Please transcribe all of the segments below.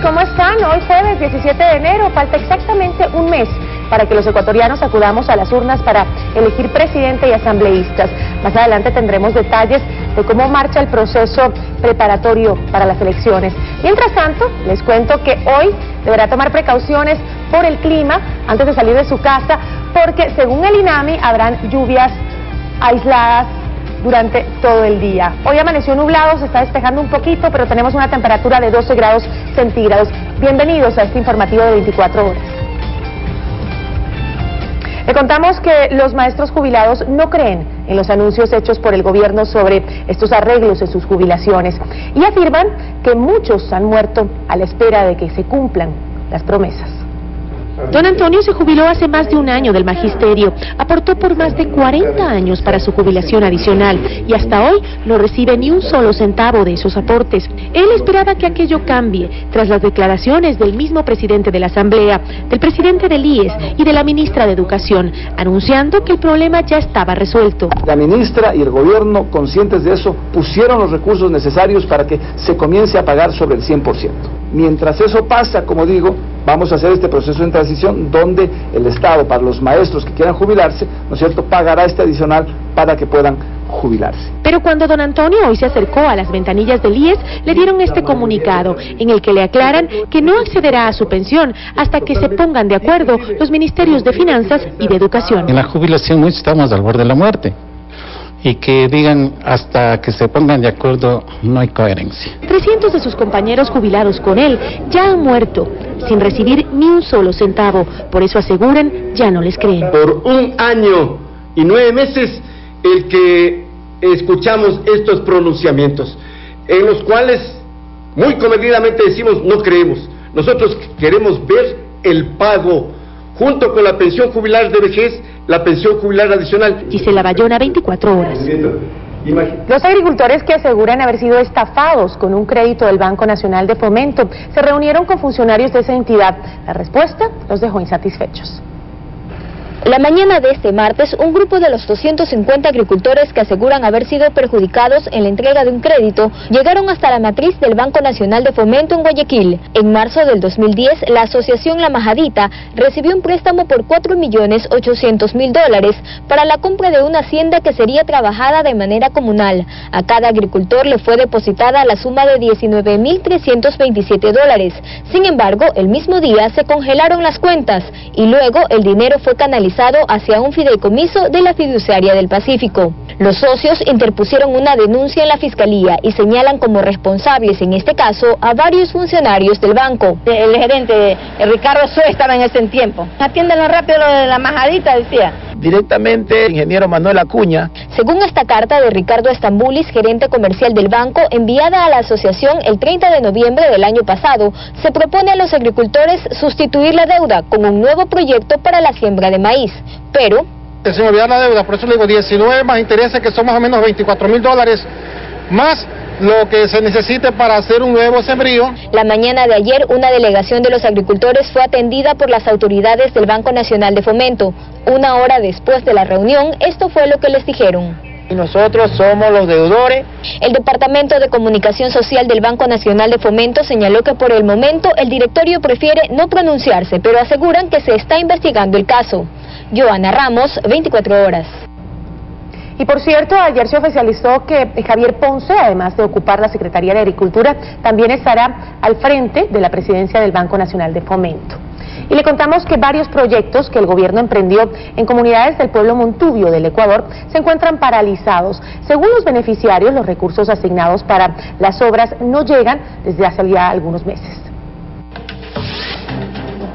¿cómo están? Hoy jueves 17 de enero, falta exactamente un mes para que los ecuatorianos acudamos a las urnas para elegir presidente y asambleístas. Más adelante tendremos detalles de cómo marcha el proceso preparatorio para las elecciones. Mientras tanto, les cuento que hoy deberá tomar precauciones por el clima antes de salir de su casa, porque según el INAMI habrán lluvias aisladas durante todo el día. Hoy amaneció nublado, se está despejando un poquito, pero tenemos una temperatura de 12 grados centígrados. Bienvenidos a este informativo de 24 horas. Le contamos que los maestros jubilados no creen en los anuncios hechos por el gobierno sobre estos arreglos en sus jubilaciones y afirman que muchos han muerto a la espera de que se cumplan las promesas. Don Antonio se jubiló hace más de un año del magisterio, aportó por más de 40 años para su jubilación adicional y hasta hoy no recibe ni un solo centavo de esos aportes. Él esperaba que aquello cambie tras las declaraciones del mismo presidente de la Asamblea, del presidente del IES y de la ministra de Educación, anunciando que el problema ya estaba resuelto. La ministra y el gobierno, conscientes de eso, pusieron los recursos necesarios para que se comience a pagar sobre el 100%. Mientras eso pasa, como digo, vamos a hacer este proceso en transición donde el Estado, para los maestros que quieran jubilarse, ¿no es cierto?, pagará este adicional para que puedan jubilarse. Pero cuando don Antonio hoy se acercó a las ventanillas del IES, le dieron este comunicado en el que le aclaran que no accederá a su pensión hasta que se pongan de acuerdo los ministerios de Finanzas y de Educación. En la jubilación muchos estamos al borde de la muerte. Y que digan hasta que se pongan de acuerdo, no hay coherencia. 300 de sus compañeros jubilados con él ya han muerto, sin recibir ni un solo centavo. Por eso aseguran, ya no les creen. Por 1 año y 9 meses el que escuchamos estos pronunciamientos, en los cuales muy comedidamente decimos no creemos. Nosotros queremos ver el pago, junto con la pensión jubilar de vejez, la pensión jubilar adicional. Gisela Bayona, 24 horas. Los agricultores que aseguran haber sido estafados con un crédito del Banco Nacional de Fomento se reunieron con funcionarios de esa entidad. La respuesta los dejó insatisfechos. La mañana de este martes, un grupo de los 250 agricultores que aseguran haber sido perjudicados en la entrega de un crédito llegaron hasta la matriz del Banco Nacional de Fomento en Guayaquil. En marzo del 2010, la asociación La Majadita recibió un préstamo por $4.800.000 para la compra de una hacienda que sería trabajada de manera comunal. A cada agricultor le fue depositada la suma de $19.327. Sin embargo, el mismo día se congelaron las cuentas y luego el dinero fue canalizado hacia un fideicomiso de la fiduciaria del Pacífico. Los socios interpusieron una denuncia en la Fiscalía y señalan como responsables en este caso a varios funcionarios del banco. El gerente Ricardo Suez estaba en ese tiempo. Atiéndanlo rápido lo de La Majadita, decía. Directamente el ingeniero Manuel Acuña. Según esta carta de Ricardo Estambulis, gerente comercial del banco, enviada a la asociación el 30 de noviembre del año pasado, se propone a los agricultores sustituir la deuda con un nuevo proyecto para la siembra de maíz, pero... Se me olvidó la deuda, por eso le digo 19 más intereses, que son más o menos $24.000, más lo que se necesite para hacer un nuevo sembrío. La mañana de ayer, una delegación de los agricultores fue atendida por las autoridades del Banco Nacional de Fomento. 1 hora después de la reunión, esto fue lo que les dijeron. Y nosotros somos los deudores. El Departamento de Comunicación Social del Banco Nacional de Fomento señaló que por el momento el directorio prefiere no pronunciarse, pero aseguran que se está investigando el caso. Joana Ramos, 24 horas. Y por cierto, ayer se oficializó que Javier Ponce, además de ocupar la Secretaría de Agricultura, también estará al frente de la presidencia del Banco Nacional de Fomento. Y le contamos que varios proyectos que el gobierno emprendió en comunidades del pueblo Montubio del Ecuador se encuentran paralizados. Según los beneficiarios, los recursos asignados para las obras no llegan desde hace ya algunos meses.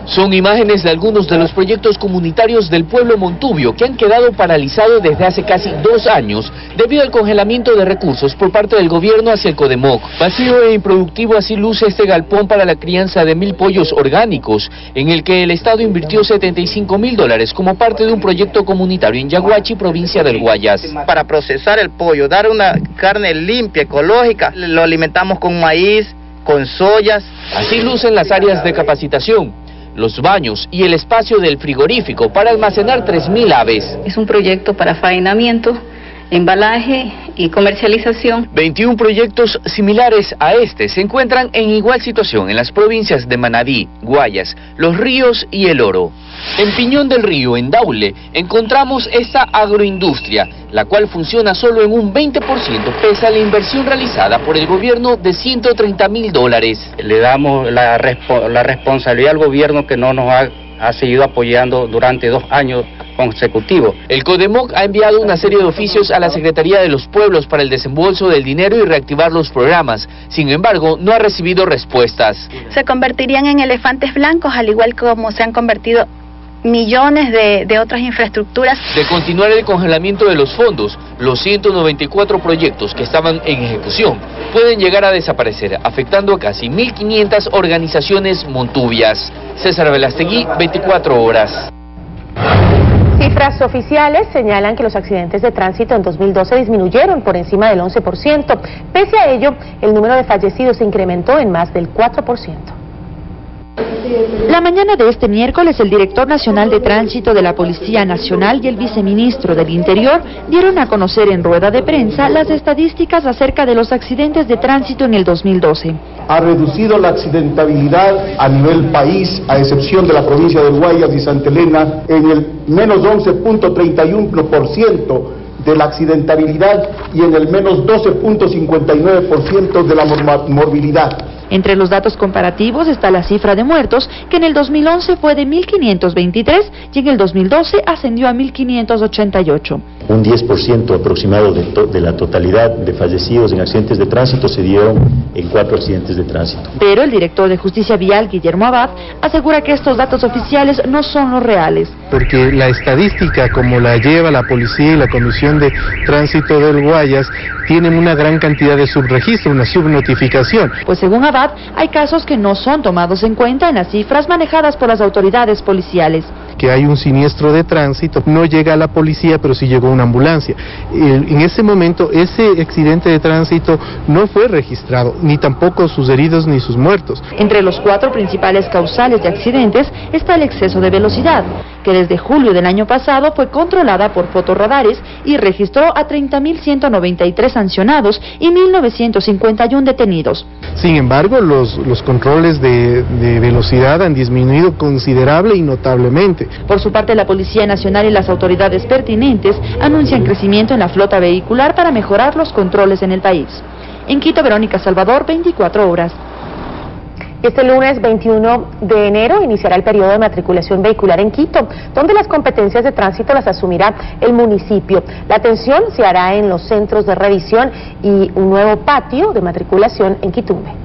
Son imágenes de algunos de los proyectos comunitarios del pueblo Montubio que han quedado paralizados desde hace casi 2 años debido al congelamiento de recursos por parte del gobierno hacia el Codemoc. Vacío e improductivo así luce este galpón para la crianza de 1000 pollos orgánicos, en el que el Estado invirtió $75.000 como parte de un proyecto comunitario en Yaguachi, provincia del Guayas. Para procesar el pollo, dar una carne limpia, ecológica, lo alimentamos con maíz, con soyas. Así lucen las áreas de capacitación, los baños y el espacio del frigorífico para almacenar 3000 aves. Es un proyecto para faenamiento embalaje y comercialización. 21 proyectos similares a este se encuentran en igual situación en las provincias de Manabí, Guayas, Los Ríos y El Oro. En Piñón del Río, en Daule, encontramos esta agroindustria, la cual funciona solo en un 20% pese a la inversión realizada por el gobierno de $130.000. Le damos la responsabilidad al gobierno que no nos ha seguido apoyando durante 2 años consecutivos. El CODEMOC ha enviado una serie de oficios a la Secretaría de los Pueblos para el desembolso del dinero y reactivar los programas. Sin embargo, no ha recibido respuestas. Se convertirían en elefantes blancos, al igual como se han convertido millones de otras infraestructuras. De continuar el congelamiento de los fondos, los 194 proyectos que estaban en ejecución pueden llegar a desaparecer, afectando a casi 1.500 organizaciones montuvias. César Velastegui, 24 horas. Cifras oficiales señalan que los accidentes de tránsito en 2012 disminuyeron por encima del 11%. Pese a ello, el número de fallecidos se incrementó en más del 4%. La mañana de este miércoles, el director nacional de tránsito de la Policía Nacional y el viceministro del Interior dieron a conocer en rueda de prensa las estadísticas acerca de los accidentes de tránsito en el 2012. Ha reducido la accidentabilidad a nivel país, a excepción de la provincia de Guayas y Santa Elena, en el menos 11.31% de la accidentabilidad y en el menos 12.59% de la morbilidad. Entre los datos comparativos está la cifra de muertos, que en el 2011 fue de 1.523 y en el 2012 ascendió a 1.588. Un 10% aproximado de la totalidad de fallecidos en accidentes de tránsito se dieron en 4 accidentes de tránsito. Pero el director de Justicia Vial, Guillermo Abad, asegura que estos datos oficiales no son los reales. Porque la estadística, como la lleva la policía y la Comisión de Tránsito del Guayas, tienen una gran cantidad de subregistro, una subnotificación. Pues según Abad, hay casos que no son tomados en cuenta en las cifras manejadas por las autoridades policiales. Que hay un siniestro de tránsito, no llega a la policía, pero sí llegó una ambulancia. En ese momento, ese accidente de tránsito no fue registrado, ni tampoco sus heridos ni sus muertos. Entre los 4 principales causales de accidentes está el exceso de velocidad, que desde julio del año pasado fue controlada por fotorradares y registró a 30.193 sancionados y 1.951 detenidos. Sin embargo, los controles de velocidad han disminuido considerable y notablemente. Por su parte, la Policía Nacional y las autoridades pertinentes anuncian crecimiento en la flota vehicular para mejorar los controles en el país. En Quito, Verónica Salvador, 24 horas. Este lunes 21 de enero iniciará el periodo de matriculación vehicular en Quito, donde las competencias de tránsito las asumirá el municipio. La atención se hará en los centros de revisión y un nuevo patio de matriculación en Quitumbe.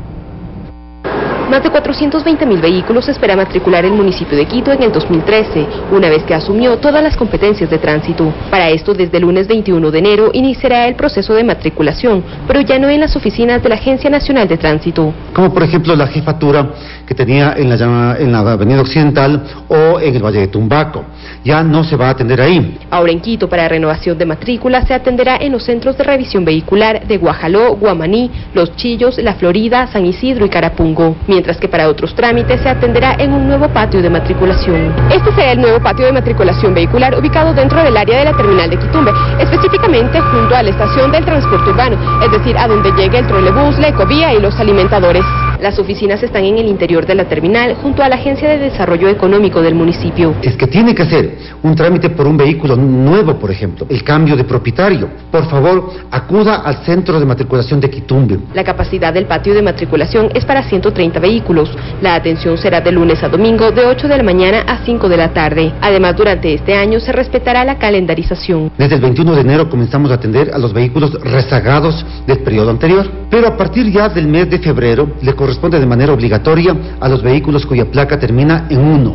Más de 420.000 vehículos se espera matricular el municipio de Quito en el 2013, una vez que asumió todas las competencias de tránsito. Para esto, desde el lunes 21 de enero iniciará el proceso de matriculación, pero ya no en las oficinas de la Agencia Nacional de Tránsito. Como por ejemplo la jefatura que tenía en la Avenida Occidental o en el Valle de Tumbaco. Ya no se va a atender ahí. Ahora en Quito, para renovación de matrícula, se atenderá en los centros de revisión vehicular de Guajaló, Guamaní, Los Chillos, La Florida, San Isidro y Carapungo, mientras que para otros trámites se atenderá en un nuevo patio de matriculación. Este será el nuevo patio de matriculación vehicular ubicado dentro del área de la terminal de Quitumbe, específicamente junto a la estación del transporte urbano, es decir, a donde llegue el trolebús, la ecovía y los alimentadores. Las oficinas están en el interior de la terminal, junto a la Agencia de Desarrollo Económico del municipio. Es que tiene que hacer un trámite por un vehículo nuevo, por ejemplo, el cambio de propietario. Por favor, acuda al centro de matriculación de Quitumbe. La capacidad del patio de matriculación es para 130 vehículos. La atención será de lunes a domingo de 8 de la mañana a 5 de la tarde. Además, durante este año se respetará la calendarización. Desde el 21 de enero comenzamos a atender a los vehículos rezagados del periodo anterior, pero a partir ya del mes de febrero le corresponde de manera obligatoria a los vehículos cuya placa termina en 1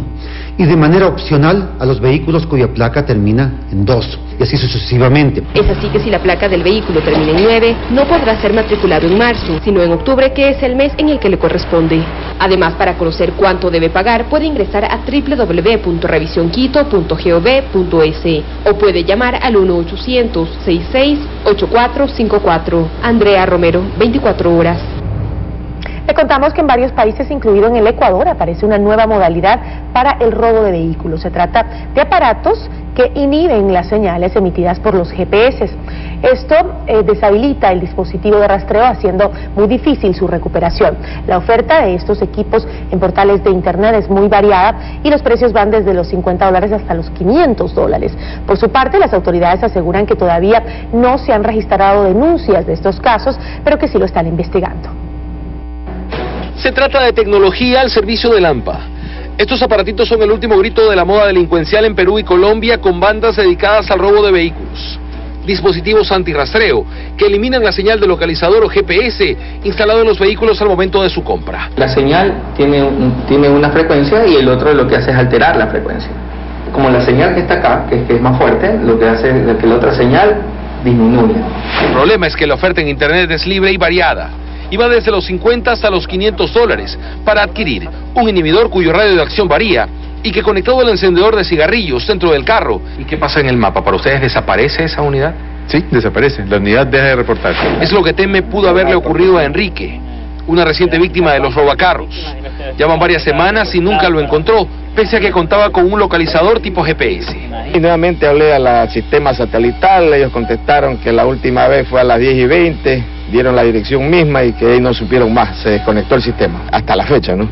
y de manera opcional a los vehículos cuya placa termina en 2 y así sucesivamente. Es así que si la placa del vehículo termina en 9, no podrá ser matriculado en marzo, sino en octubre, que es el mes en el que le corresponde. Además, para conocer cuánto debe pagar, puede ingresar a www.revisionquito.gov.es o puede llamar al 1-800-66-8454. Andrea Romero, 24 horas. Le contamos que en varios países, incluido en el Ecuador, aparece una nueva modalidad para el robo de vehículos. Se trata de aparatos que inhiben las señales emitidas por los GPS. Esto deshabilita el dispositivo de rastreo, haciendo muy difícil su recuperación. La oferta de estos equipos en portales de internet es muy variada y los precios van desde los $50 hasta los $500. Por su parte, las autoridades aseguran que todavía no se han registrado denuncias de estos casos, pero que sí lo están investigando. Se trata de tecnología al servicio del AMPA. Estos aparatitos son el último grito de la moda delincuencial en Perú y Colombia, con bandas dedicadas al robo de vehículos. Dispositivos antirrastreo que eliminan la señal de localizador o GPS instalado en los vehículos al momento de su compra. La señal tiene una frecuencia y el otro lo que hace es alterar la frecuencia. Como la señal que está acá, que es más fuerte, lo que hace es que la otra señal disminuya. El problema es que la oferta en internet es libre y variada. Y va desde los $50 hasta los $500 para adquirir un inhibidor cuyo radio de acción varía y que conectado al encendedor de cigarrillos dentro del carro. ¿Y qué pasa en el mapa? ¿Para ustedes desaparece esa unidad? Sí, desaparece. La unidad deja de reportarse. Es lo que teme pudo haberle ocurrido a Enrique, una reciente víctima de los robacarros. Llevan varias semanas y nunca lo encontró, pese a que contaba con un localizador tipo GPS. Y nuevamente hablé al sistema satelital, ellos contestaron que la última vez fue a las 10:20, dieron la dirección misma y que ahí no supieron más, se desconectó el sistema, hasta la fecha, ¿no?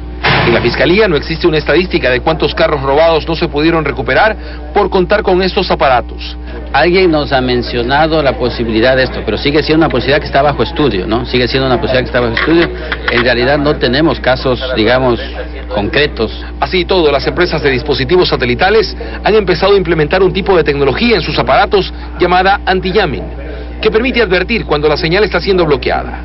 En la Fiscalía no existe una estadística de cuántos carros robados no se pudieron recuperar por contar con estos aparatos. Alguien nos ha mencionado la posibilidad de esto, pero sigue siendo una posibilidad que está bajo estudio, ¿no? Sigue siendo una posibilidad que está bajo estudio. En realidad no tenemos casos, digamos, concretos. Así y todo, las empresas de dispositivos satelitales han empezado a implementar un tipo de tecnología en sus aparatos llamada anti-jamming, que permite advertir cuando la señal está siendo bloqueada.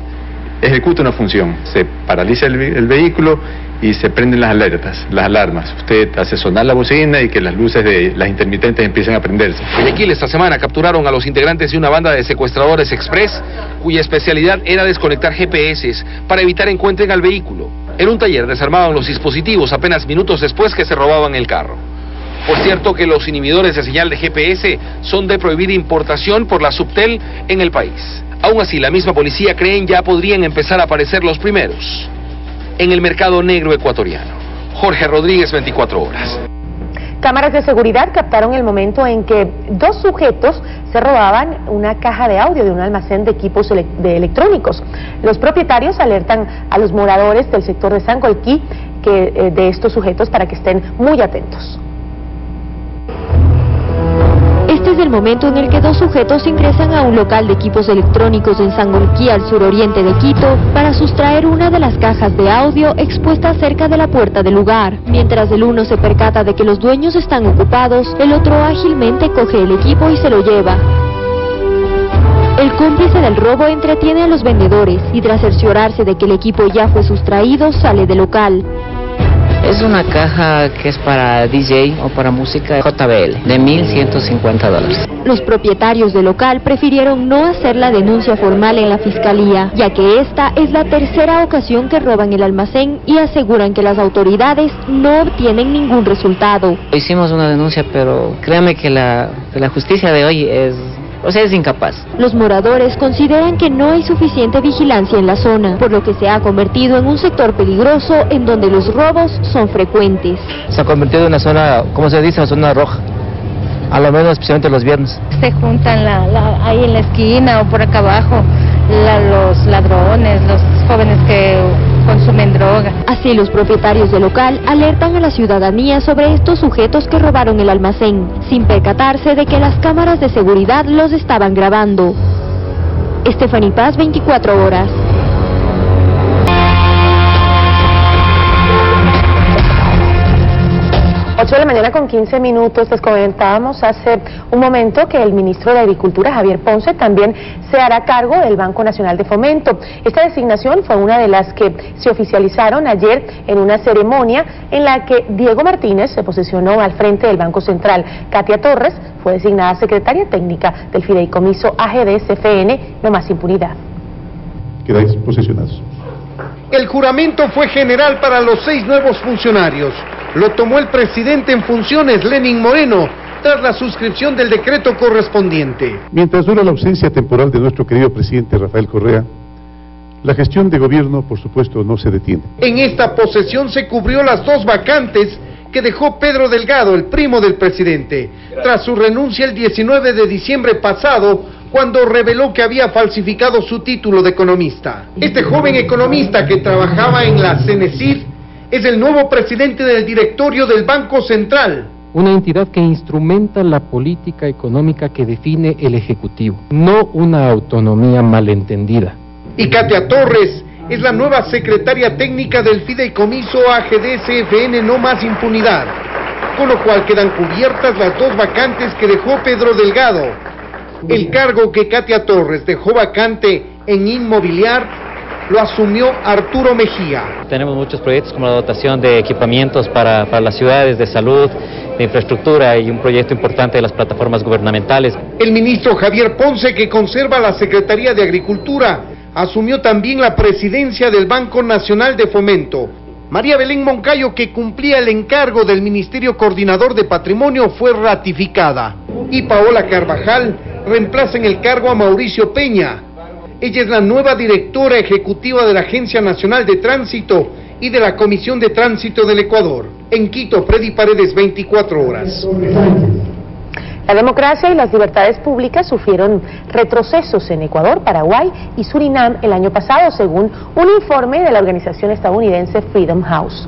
Ejecuta una función, se paraliza el vehículo y se prenden las alertas, las alarmas. Usted hace sonar la bocina y que las luces de las intermitentes empiecen a prenderse. En Guayaquil esta semana capturaron a los integrantes de una banda de secuestradores express, cuya especialidad era desconectar GPS para evitar encuentren al vehículo. En un taller desarmaban los dispositivos apenas minutos después que se robaban el carro. Por cierto que los inhibidores de señal de GPS son de prohibida importación por la Subtel en el país. Aún así, la misma policía creen ya podrían empezar a aparecer los primeros en el mercado negro ecuatoriano. Jorge Rodríguez, 24 horas. Cámaras de seguridad captaron el momento en que dos sujetos se robaban una caja de audio de un almacén de equipos electrónicos. Los propietarios alertan a los moradores del sector de San Colquí de estos sujetos para que estén muy atentos. Este es el momento en el que dos sujetos ingresan a un local de equipos electrónicos en Sangolquí, al suroriente de Quito, para sustraer una de las cajas de audio expuestas cerca de la puerta del lugar. Mientras el uno se percata de que los dueños están ocupados, el otro ágilmente coge el equipo y se lo lleva. El cómplice del robo entretiene a los vendedores y tras cerciorarse de que el equipo ya fue sustraído, sale del local. Es una caja que es para DJ o para música JBL de $1,150. Los propietarios del local prefirieron no hacer la denuncia formal en la fiscalía, ya que esta es la tercera ocasión que roban el almacén y aseguran que las autoridades no obtienen ningún resultado. Hicimos una denuncia, pero créame que la justicia de hoy es incapaz. Los moradores consideran que no hay suficiente vigilancia en la zona, por lo que se ha convertido en un sector peligroso en donde los robos son frecuentes. Se ha convertido en una zona, como se dice, una zona roja, a lo menos especialmente los viernes. Se juntan ahí en la esquina o por acá abajo los ladrones, los jóvenes que consumen droga. Así los propietarios del local alertan a la ciudadanía sobre estos sujetos que robaron el almacén, sin percatarse de que las cámaras de seguridad los estaban grabando. Stephanie Paz, 24 horas. 8 de la mañana con 15 minutos, les comentábamos hace un momento que el ministro de Agricultura, Javier Ponce, también se hará cargo del Banco Nacional de Fomento. Esta designación fue una de las que se oficializaron ayer en una ceremonia en la que Diego Martínez se posicionó al frente del Banco Central. Katia Torres fue designada secretaria técnica del Fideicomiso AGD-CFN, No Más Impunidad. Quedáis posesionados. El juramento fue general para los 6 nuevos funcionarios. Lo tomó el presidente en funciones, Lenín Moreno, tras la suscripción del decreto correspondiente. Mientras dura la ausencia temporal de nuestro querido presidente Rafael Correa, La gestión de gobierno, por supuesto, no se detiene. En esta posesión se cubrió las 2 vacantes que dejó Pedro Delgado, el primo del presidente, tras su renuncia el 19 de diciembre pasado, cuando reveló que había falsificado su título de economista. Este joven economista que trabajaba en la Cenecid es el nuevo presidente del directorio del Banco Central. Una entidad que instrumenta la política económica que define el Ejecutivo, no una autonomía malentendida. Y Katia Torres es la nueva secretaria técnica del fideicomiso AGD-CFN No Más Impunidad, con lo cual quedan cubiertas las 2 vacantes que dejó Pedro Delgado. El cargo que Katia Torres dejó vacante en Inmobiliar lo asumió Arturo Mejía. Tenemos muchos proyectos como la dotación de equipamientos para las ciudades, de salud, de infraestructura y un proyecto importante de las plataformas gubernamentales. El ministro Javier Ponce, que conserva la Secretaría de Agricultura, asumió también la presidencia del Banco Nacional de Fomento. María Belén Moncayo, que cumplía el encargo del Ministerio Coordinador de Patrimonio, fue ratificada. Y Paola Carvajal reemplaza en el cargo a Mauricio Peña. Ella es la nueva directora ejecutiva de la Agencia Nacional de Tránsito y de la Comisión de Tránsito del Ecuador. En Quito, Freddy Paredes, 24 horas. La democracia y las libertades públicas sufrieron retrocesos en Ecuador, Paraguay y Surinam el año pasado, según un informe de la organización estadounidense Freedom House.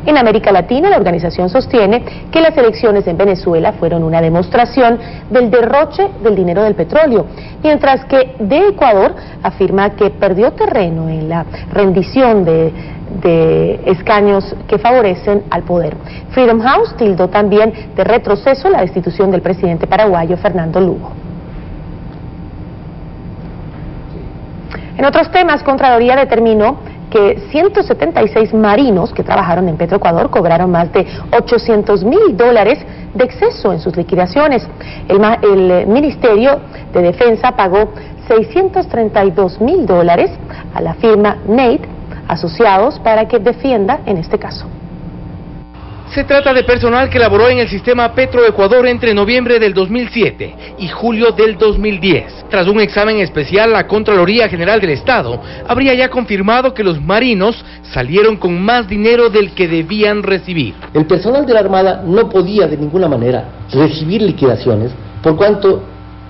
En América Latina, la organización sostiene que las elecciones en Venezuela fueron una demostración del derroche del dinero del petróleo, mientras que de Ecuador afirma que perdió terreno en la rendición de escaños que favorecen al poder. Freedom House tildó también de retroceso la destitución del presidente paraguayo Fernando Lugo. En otros temas, Contraloría determinó que 176 marinos que trabajaron en Petroecuador cobraron más de $800.000 de exceso en sus liquidaciones. El Ministerio de Defensa pagó $632.000 a la firma Nate Asociados para que defienda en este caso. Se trata de personal que laboró en el sistema Petroecuador entre noviembre del 2007 y julio del 2010. Tras un examen especial, la Contraloría General del Estado habría ya confirmado que los marinos salieron con más dinero del que debían recibir. El personal de la Armada no podía de ninguna manera recibir liquidaciones por cuanto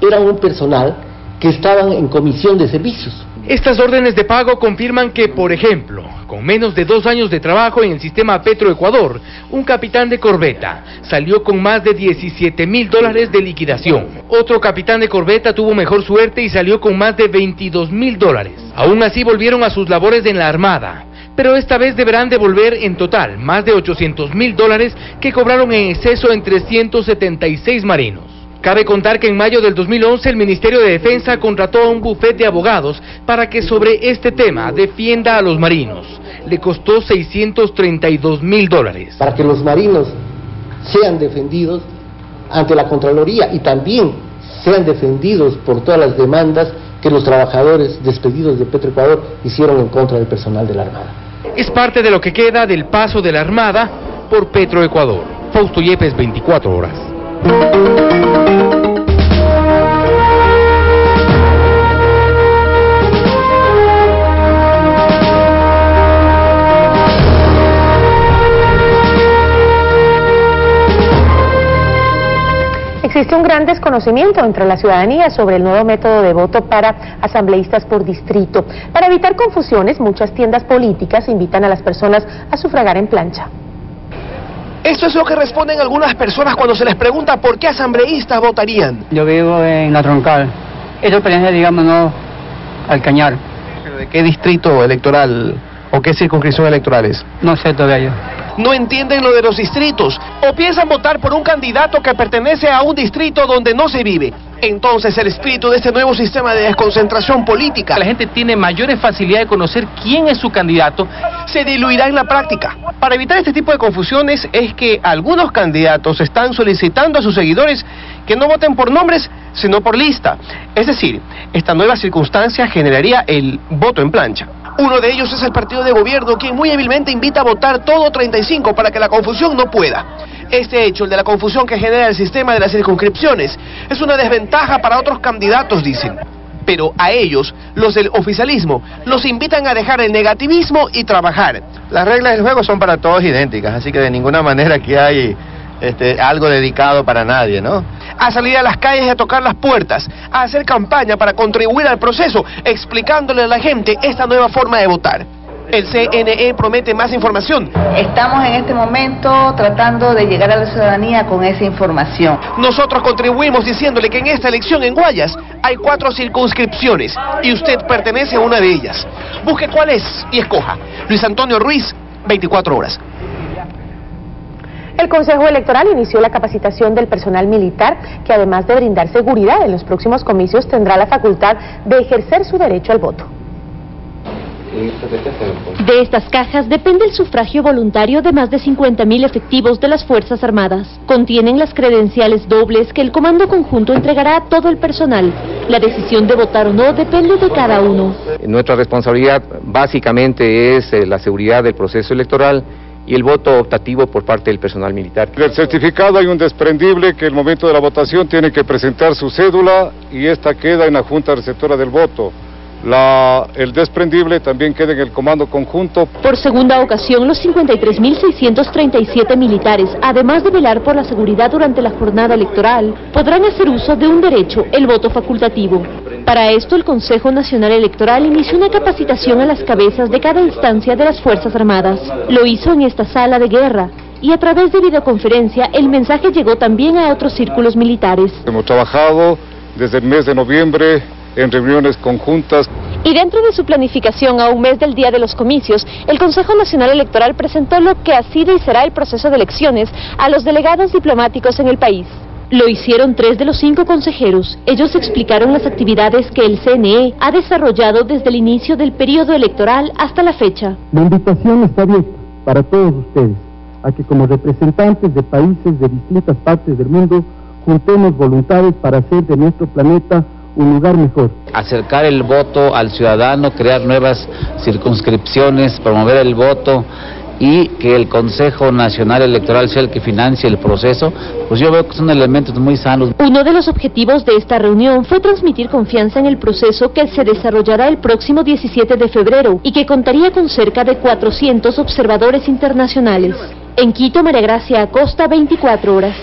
era un personal que estaban en comisión de servicios. Estas órdenes de pago confirman que, por ejemplo, con menos de 2 años de trabajo en el sistema Petroecuador, un capitán de corbeta salió con más de $17.000 de liquidación. Otro capitán de corbeta tuvo mejor suerte y salió con más de $22.000. Aún así volvieron a sus labores en la Armada, pero esta vez deberán devolver en total más de $800.000 que cobraron en exceso en 376 marinos. Cabe contar que en mayo del 2011 el Ministerio de Defensa contrató a un bufete de abogados para que sobre este tema defienda a los marinos. Le costó $632.000. Para que los marinos sean defendidos ante la Contraloría y también sean defendidos por todas las demandas que los trabajadores despedidos de Petroecuador hicieron en contra del personal de la Armada. Es parte de lo que queda del paso de la Armada por Petroecuador. Fausto Yepes, 24 horas. Existe un gran desconocimiento entre la ciudadanía sobre el nuevo método de voto para asambleístas por distrito. Para evitar confusiones, muchas tiendas políticas invitan a las personas a sufragar en plancha. Esto es lo que responden algunas personas cuando se les pregunta por qué asambleístas votarían. Yo vivo en La Troncal. Esta experiencia, digamos, no al Cañar. ¿Pero de qué distrito electoral o qué circunscripción electoral es? No sé todavía yo. No entienden lo de los distritos o piensan votar por un candidato que pertenece a un distrito donde no se vive. Entonces el espíritu de este nuevo sistema de desconcentración política, la gente tiene mayores facilidades de conocer quién es su candidato, se diluirá en la práctica. Para evitar este tipo de confusiones es que algunos candidatos están solicitando a sus seguidores que no voten por nombres, sino por lista. Es decir, esta nueva circunstancia generaría el voto en plancha. Uno de ellos es el partido de gobierno, quien muy hábilmente invita a votar todo 35 para que la confusión no pueda. Este hecho, el de la confusión que genera el sistema de las circunscripciones, es una desventaja para otros candidatos, dicen. Pero a ellos, los del oficialismo, los invitan a dejar el negativismo y trabajar. Las reglas del juego son para todos idénticas, así que de ninguna manera aquí hay algo dedicado para nadie, ¿no? A salir a las calles y a tocar las puertas, a hacer campaña para contribuir al proceso, explicándole a la gente esta nueva forma de votar. El CNE promete más información. Estamos en este momento tratando de llegar a la ciudadanía con esa información. Nosotros contribuimos diciéndole que en esta elección en Guayas hay 4 circunscripciones y usted pertenece a una de ellas. Busque cuál es y escoja. Luis Antonio Ruiz, 24 horas. El Consejo Electoral inició la capacitación del personal militar, que además de brindar seguridad en los próximos comicios, tendrá la facultad de ejercer su derecho al voto. De estas cajas depende el sufragio voluntario de más de 50.000 efectivos de las Fuerzas Armadas. Contienen las credenciales dobles que el Comando Conjunto entregará a todo el personal. La decisión de votar o no depende de cada uno. Nuestra responsabilidad básicamente es la seguridad del proceso electoral y el voto optativo por parte del personal militar. Del certificado hay un desprendible que en el momento de la votación tiene que presentar su cédula y esta queda en la Junta Receptora del Voto. El desprendible también queda en el Comando Conjunto. Por segunda ocasión, los 53.637 militares, además de velar por la seguridad durante la jornada electoral, podrán hacer uso de un derecho, el voto facultativo. Para esto, el Consejo Nacional Electoral inició una capacitación a las cabezas de cada instancia de las Fuerzas Armadas. Lo hizo en esta sala de guerra. Y a través de videoconferencia, el mensaje llegó también a otros círculos militares. Hemos trabajado desde el mes de noviembre en reuniones conjuntas. Y dentro de su planificación a un mes del día de los comicios, el Consejo Nacional Electoral presentó lo que ha sido y será el proceso de elecciones a los delegados diplomáticos en el país. Lo hicieron 3 de los 5 consejeros. Ellos explicaron las actividades que el CNE ha desarrollado desde el inicio del periodo electoral hasta la fecha. La invitación está abierta para todos ustedes a que como representantes de países de distintas partes del mundo juntemos voluntades para hacer de nuestro planeta un lugar mejor. Acercar el voto al ciudadano, crear nuevas circunscripciones, promover el voto y que el Consejo Nacional Electoral sea el que financie el proceso, pues yo veo que son elementos muy sanos. Uno de los objetivos de esta reunión fue transmitir confianza en el proceso que se desarrollará el próximo 17 de febrero y que contaría con cerca de 400 observadores internacionales. En Quito, María Gracia Acosta, 24 horas.